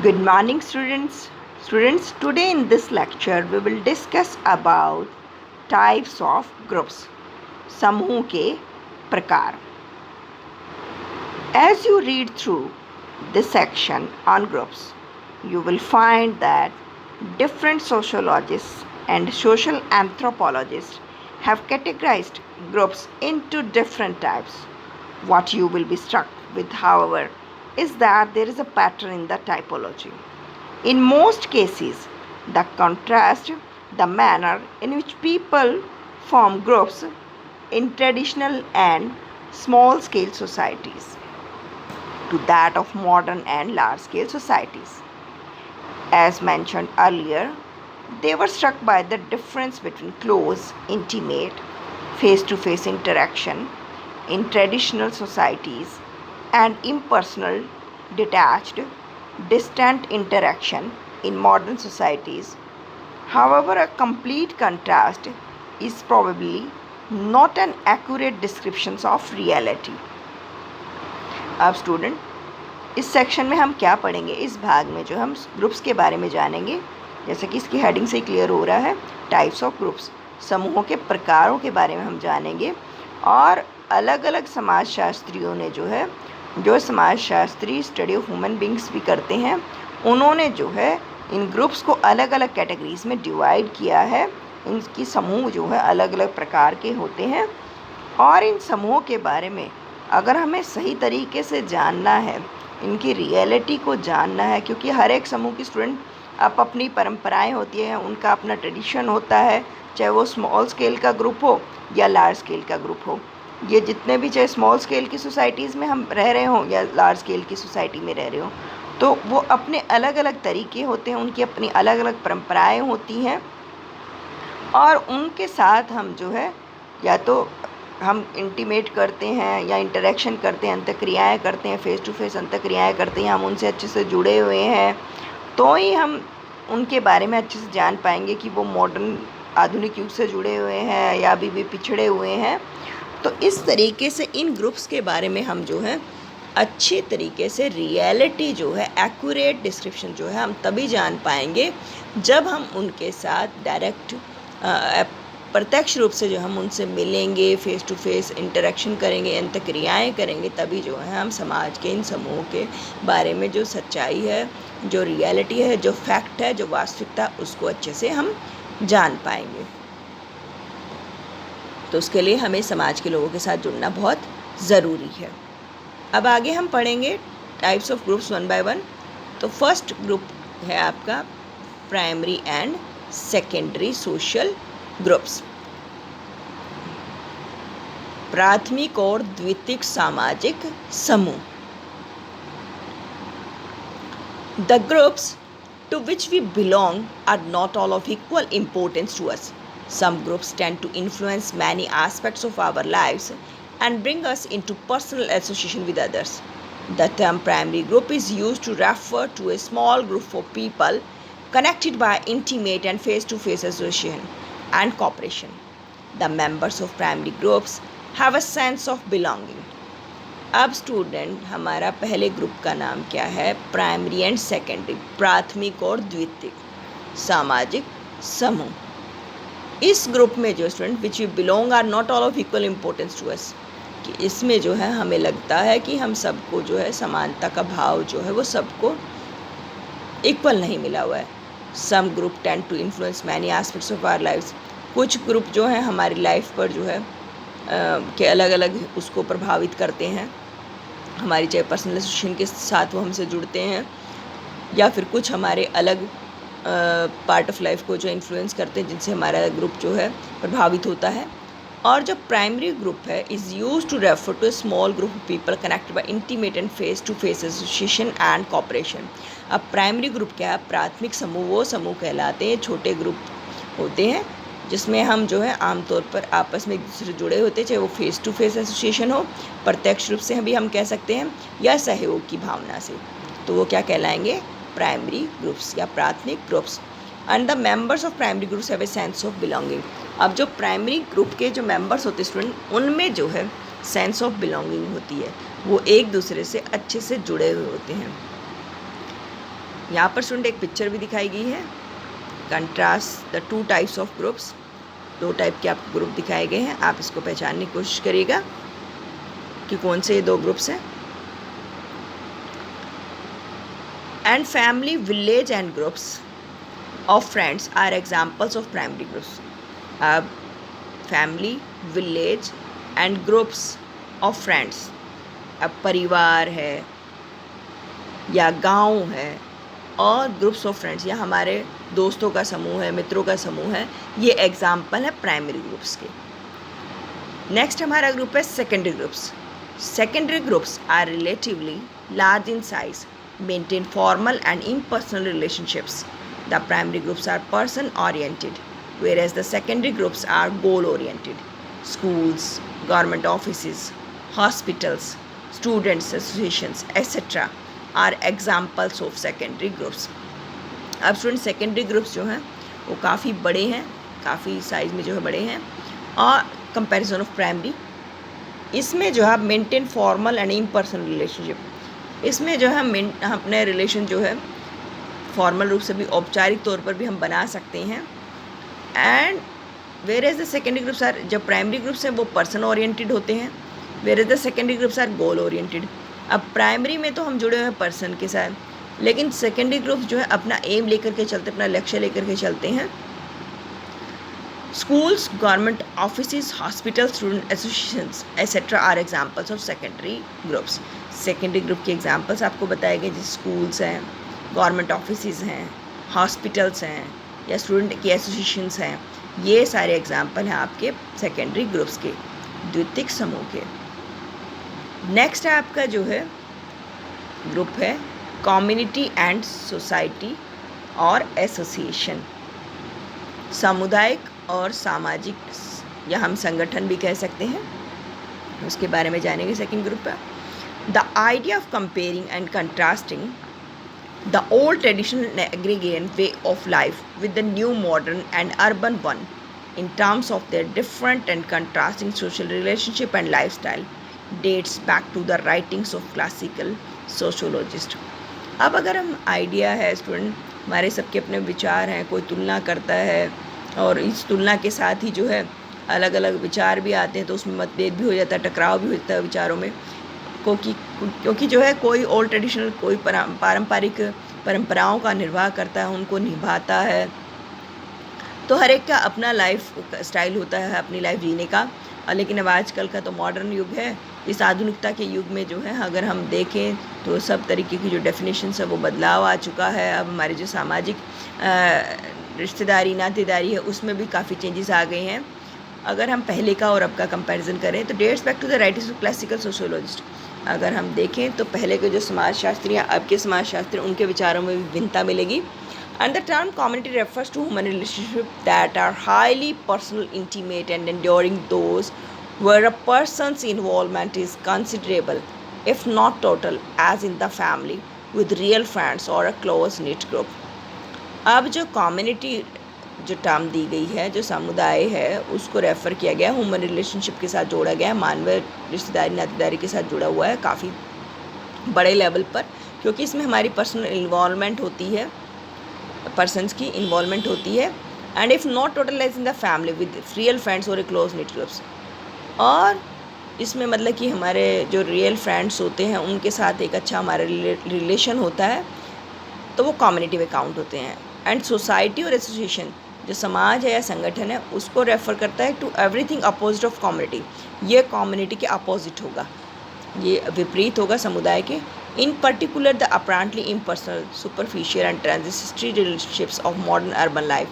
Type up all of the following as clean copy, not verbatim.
Good morning, students. Students, today in this lecture we will discuss about types of groups. समूह के प्रकार. As you read through this section on groups, you will find that different sociologists and social anthropologists have categorized groups into different types. What you will be struck with, however, is that there is a pattern in the typology. In most cases, the contrast the manner in which people form groups in traditional and small scale societies to that of modern and large scale societies. As mentioned earlier, they were struck by the difference between close, intimate, face to face interaction in traditional societies and impersonal, detached, distant interaction in modern societies. However, a complete contrast is probably not an accurate description of reality. अब student, इस section में हम क्या पढ़ेंगे? इस भाग में जो हम ग्रुप्स के बारे में जानेंगे, जैसे कि इसकी हेडिंग से क्लियर हो रहा है, टाइप्स ऑफ ग्रुप्स, समूहों के प्रकारों के बारे में हम जानेंगे। और अलग अलग समाजशास्त्रियों ने जो समाजशास्त्री स्टडी ऑफ ह्यूमन बींग्स भी करते हैं, उन्होंने जो है इन ग्रुप्स को अलग अलग कैटेगरीज में डिवाइड किया है। इनकी समूह जो है अलग अलग प्रकार के होते हैं और इन समूहों के बारे में अगर हमें सही तरीके से जानना है, इनकी रियलिटी को जानना है, क्योंकि हर एक समूह की स्टूडेंट अपनी परंपराएं होती हैं, उनका अपना ट्रेडिशन होता है, चाहे वो स्मॉल स्केल का ग्रुप हो या लार्ज स्केल का ग्रुप हो। ये जितने भी, चाहे स्मॉल स्केल की सोसाइटीज़ में हम रह रहे हों या लार्ज स्केल की सोसाइटी में रह रहे हों, तो वो अपने अलग अलग तरीके होते हैं, उनकी अपनी अलग अलग परंपराएं होती हैं और उनके साथ हम जो है या तो हम इंटीमेट करते हैं या इंटरेक्शन करते हैं, अंतःक्रियाएँ करते हैं, फेस टू फेस अंतःक्रियाएँ करते हैं, हम उनसे अच्छे से जुड़े हुए हैं, तो ही हम उनके बारे में अच्छे से जान पाएंगे कि वो मॉडर्न आधुनिक युग से जुड़े हुए हैं या अभी भी पिछड़े हुए हैं। तो इस तरीके से इन ग्रुप्स के बारे में हम जो है अच्छी तरीके से रियलिटी जो है, एक्यूरेट डिस्क्रिप्शन जो है, हम तभी जान पाएंगे जब हम उनके साथ डायरेक्ट प्रत्यक्ष रूप से जो हम उनसे मिलेंगे, फेस टू फेस इंटरेक्शन करेंगे, अंतःक्रियाएँ करेंगे, तभी जो है हम समाज के इन समूहों के बारे में जो सच्चाई है, जो रियलिटी है, जो फैक्ट है, जो वास्तविकता, उसको अच्छे से हम जान पाएंगे। तो उसके लिए हमें समाज के लोगों के साथ जुड़ना बहुत ज़रूरी है। अब आगे हम पढ़ेंगे types of groups one by one. तो फर्स्ट ग्रुप है आपका primary and secondary social groups, प्राथमिक और द्वितीयक सामाजिक समूह। The groups to which we belong are not all of equal importance to us. Some groups tend to influence many aspects of our lives and bring us into personal association with others. The term primary group is used to refer to a small group of people connected by intimate and face-to-face association and cooperation. The members of primary groups have a sense of belonging. अब student, हमारा पहले group का नाम क्या है? Primary and secondary, प्राथमिक और द्वितीयक सामाजिक समूह। इस ग्रुप में जो student which we belong are not all of equal importance to us, कि इसमें जो है हमें लगता है कि हम सबको जो है समानता का भाव जो है वो सबको इक्वल नहीं मिला हुआ है। Some group tend to influence many aspects of our lifes, कुछ ग्रुप जो है हमारी लाइफ पर जो है के अलग अलग उसको प्रभावित करते हैं, हमारी चाहे पर्सनल एसोसिएशन के साथ वो हमसे जुड़ते हैं या फिर कुछ हमारे अलग पार्ट ऑफ लाइफ को जो इन्फ्लुएंस करते हैं, जिनसे हमारा ग्रुप जो है प्रभावित होता है। और जो प्राइमरी ग्रुप है is use to refer to a small group of people connected by intimate and face to face association and cooperation. अब प्राइमरी ग्रुप क्या है? प्राथमिक समूह वो समूह कहलाते हैं, छोटे ग्रुप होते हैं जिसमें हम जो है आमतौर पर आपस में एक दूसरे से जुड़े होते हैं, चाहे वो फेस टू फेस एसोसिएशन हो, प्रत्यक्ष रूप से भी हम कह सकते हैं, या सहयोग की भावना से, तो वो क्या कहलाएंगे? प्राइमरी ग्रुप्स या प्राथमिक groups. And the members of primary groups have a sense of belonging. अब जो प्राइमरी ग्रुप के जो मेंबर्स होते हैं स्टूडेंट, उनमें जो है सेंस ऑफ बिलोंगिंग होती है, वो एक दूसरे से अच्छे से जुड़े हुए होते हैं। यहाँ पर स्टूडेंट एक पिक्चर भी दिखाई गई है, contrast the two types of groups, 2 type के आपको ग्रुप दिखाए गए हैं। आप इसको पहचानने की कोशिश करिएगा कि कौन से ये 2 ग्रुप्स हैं। And family, village and groups of friends are examples of primary groups. अब family, village and groups of friends, अब परिवार है या गांव है और ग्रुप्स ऑफ फ्रेंड्स या हमारे दोस्तों का समूह है, मित्रों का समूह है, ये एग्जाम्पल है प्राइमरी ग्रुप्स के। नेक्स्ट हमारा ग्रुप है secondary groups. Secondary groups are relatively large in size, maintain formal and impersonal relationships. The primary groups are person oriented, whereas the secondary groups are goal oriented. Schools, government offices, hospitals, students associations, etc. are examples of secondary groups. अब student secondary groups जो हैं वो काफ़ी बड़े हैं, काफ़ी size में जो है बड़े हैं, और कंपैरिजन ऑफ प्राइमरी, इसमें जो है maintain formal and impersonal relationship, इसमें जो है अपने रिलेशन जो है फॉर्मल रूप से भी, औपचारिक तौर पर भी हम बना सकते हैं। And whereas the secondary groups are, जब प्राइमरी ग्रुप्स हैं वो पर्सन ओरिएंटेड होते हैं, whereas the secondary groups are goal oriented. अब प्राइमरी में तो हम जुड़े हुए हैं पर्सन के साथ, लेकिन सेकेंडरी ग्रुप्स जो है अपना एम लेकर के चलते, अपना लक्ष्य लेकर के चलते हैं। Schools, government offices, hospital, student associations etcetera are examples of secondary groups. Secondary group के एग्जाम्पल्स आपको बताए गए, जैसे स्कूल्स हैं, गवर्नमेंट ऑफिसेज हैं, हॉस्पिटल्स हैं या स्टूडेंट की एसोसिएशंस हैं, ये सारे एग्जाम्पल हैं आपके सेकेंडरी ग्रुप्स के, द्वितीयक समूह के। नेक्स्ट आपका जो है ग्रुप है कम्युनिटी एंड सोसाइटी और एसोसिएशन। सामुदायिक और सामाजिक, या हम संगठन भी कह सकते हैं, उसके बारे में जानेंगे सेकेंड ग्रुप पर। The idea of comparing and contrasting the old traditional agrarian way of life with the new modern and urban one in terms of their different and contrasting social relationship and lifestyle dates back to the writings of classical sociologists. अब अगर हम idea है student, हमारे सबके अपने विचार हैं, कोई तुलना करता है और इस तुलना के साथ ही जो है अलग अलग विचार भी आते हैं, तो उसमें मतभेद भी हो जाता है, टकराव भी हो जाता है विचारों में, क्योंकि जो है कोई ओल्ड ट्रेडिशनल, कोई पारंपरिक परंपराओं का निर्वाह करता है, उनको निभाता है, तो हर एक का अपना लाइफ स्टाइल होता है, अपनी लाइफ जीने का। लेकिन अब आजकल का तो मॉडर्न युग है, इस आधुनिकता के युग में जो है अगर हम देखें तो सब तरीके की जो डेफिनेशंस है वो बदलाव आ चुका है। अब हमारी जो सामाजिक रिश्तेदारी, नातेदारी है, उसमें भी काफ़ी चेंजेस आ गए हैं। अगर हम पहले का और अब का कंपैरिजन करें तो dates back to the writings of classical sociologist. अगर हम देखें तो पहले के जो समाजशास्त्री या अब के समाजशास्त्री, उनके विचारों में विभिन्नता मिलेगी। And the term community refers to human relationship that are highly personal, intimate and enduring, those where a person's involvement is considerable if not total, as in the family with real friends or a close knit group. अब जो community जो term दी गई है, जो समुदाय है, उसको refer किया गया है, ह्यूमन रिलेशनशिप के साथ जोड़ा गया है, मानवीय रिश्तेदारी, नातेदारी के साथ जुड़ा हुआ है काफ़ी बड़े लेवल पर, क्योंकि इसमें हमारी पर्सनल इन्वॉल्वमेंट होती है, पर्सनस की इन्वॉल्वमेंट होती है। And if not total as in the family with real friends और ए क्लोज निट ग्रुप्स, और इसमें मतलब कि हमारे जो रियल फ्रेंड्स होते हैं उनके साथ एक अच्छा हमारा रिलेशन होता है, तो वो कम्युनिटी में काउंट होते हैं। एंड सोसाइटी और एसोसिएशन, जो समाज है या संगठन है, उसको रेफ़र करता है to everything opposite of community. ये कम्युनिटी के अपोजिट होगा, ये विपरीत होगा समुदाय के। In particular the apparently impersonal, superficial and transitory relationships of modern urban life,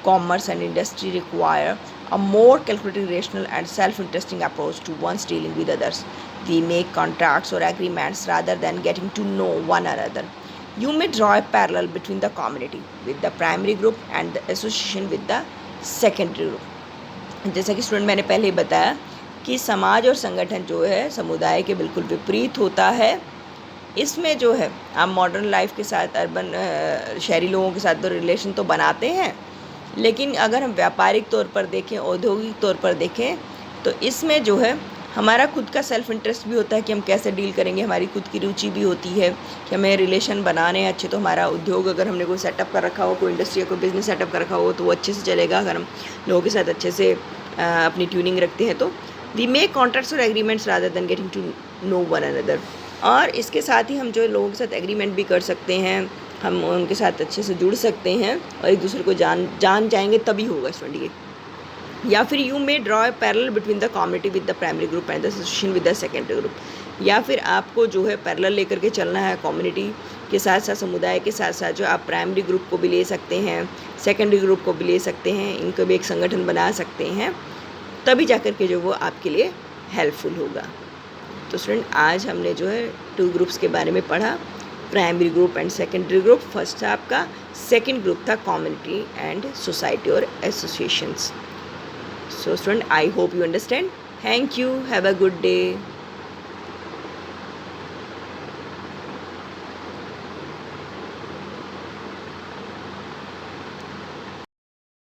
commerce and industry require a more calculated, rational and self-interesting approach to one's dealing with others. We make contracts or agreements rather than getting to know one another. You may draw a parallel between the community with the primary group and the association with the secondary group. जैसा कि student मैंने पहले ही बताया कि समाज और संगठन जो है समुदाय के बिल्कुल विपरीत होता है। इसमें जो है आप मॉडर्न लाइफ के साथ, अर्बन शहरी लोगों के साथ तो रिलेशन तो बनाते हैं, लेकिन अगर हम व्यापारिक तौर पर देखें, औद्योगिक तौर पर देखें, तो इसमें जो है हमारा खुद का सेल्फ इंटरेस्ट भी होता है कि हम कैसे डील करेंगे, हमारी खुद की रुचि भी होती है कि हमें रिलेशन बनाने हैं अच्छे। तो हमारा उद्योग अगर हमने कोई सेटअप कर रखा हो, कोई इंडस्ट्री या कोई बिजनेस सेटअप कर रखा हो, तो वो अच्छे से चलेगा अगर हम लोगों के साथ अच्छे से अपनी ट्यूनिंग रखते हैं। तो वी मेक कॉन्ट्रैक्ट्स और agreements rather than getting to know one another. और इसके साथ ही हम जो लोगों के साथ एग्रीमेंट भी कर सकते हैं, हम उनके साथ अच्छे से जुड़ सकते हैं और एक दूसरे को जान जाएंगे, तभी होगा स्टूडेंट ये। या फिर you may draw a parallel between the community with the primary group and the association with the secondary group. या फिर आपको जो है पैरेलल लेकर के चलना है, कम्युनिटी के साथ साथ समुदाय के साथ साथ जो आप प्राइमरी ग्रुप को भी ले सकते हैं, सेकेंडरी ग्रुप को भी ले सकते हैं, इनको भी एक संगठन बना सकते हैं, तभी जाकर के जो वो आपके लिए हेल्पफुल होगा। तो स्टूडेंट आज हमने जो है 2 ग्रुप्स के बारे में पढ़ा, primary group and secondary group. First था आपका, सेकेंड ग्रुप था कम्युनिटी एंड सोसाइटी और associations. So student, I hope you understand. Thank you. Have a good day.